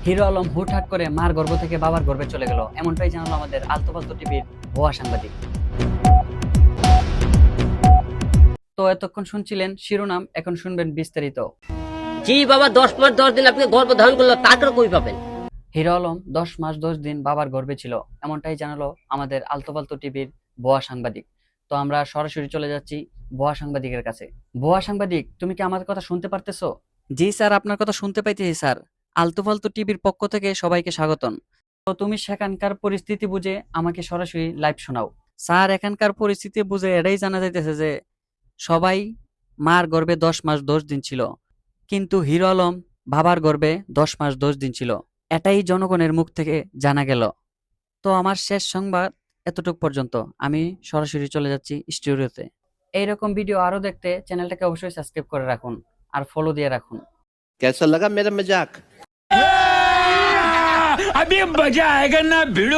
Hero Alam হুটহাট করে মার গর্ভ থেকে বাবার গর্ভে চলে গেল, এমনটাই জানালো আমাদের আলতো ফালতু টিভির ভুয়া সাংবাদিক। তো এতক্ষণ শুনছিলেন শিরোনাম, এখন শুনবেন বিস্তারিত। জি বাবা, 10 মাস 10 দিন আপনি গর্ভ ধারণ করলো, তাকে কই পাবেন? হিরো আলম 10 মাস 10 দিন বাবার গর্ভে ছিল, এমনটাই জানালো আমাদের আলতো ফালতু টিভির ভুয়া সাংবাদিক। তো আমরা সরাসরি চলে যাচ্ছি ভুয়া সাংবাদিকের কাছে। ভুয়া সাংবাদিক, তুমি কি আমার কথা শুনতে পারতেছো? জি স্যার, আপনার কথা শুনতে পাইতেছি স্যার। আলতো ফালতু টিভির পক্ষ থেকে সবাইকে স্বাগতম। তো তুমি সেখানকার পরিস্থিতি বুঝে আমাকে সরাসরি লাইভ শোনাও। স্যার, এখানকার পরিস্থিতি বুঝে এটাই জানা যাইতেছে যে সবাই মার গর্ভে 10 মাস 10 দিন ছিল, কিন্তু হিরো আলম বাবার গর্ভে 10 মাস 10 দিন ছিল, এটাই জনগণের মুখ থেকে জানা গেল। তো আমার শেষ সংবাদ এতটুক পর্যন্ত। আমি সরাসরি চলে যাচ্ছি স্টুডিওতে। এইরকম ভিডিও আরো দেখতে চ্যানেলটাকে অবশ্যই সাবস্ক্রাইব করে রাখুন আর ফলো দিয়ে রাখুন। कैसा लगा मेरा मजाक? अभी मजा आएगा ना भिड़ो।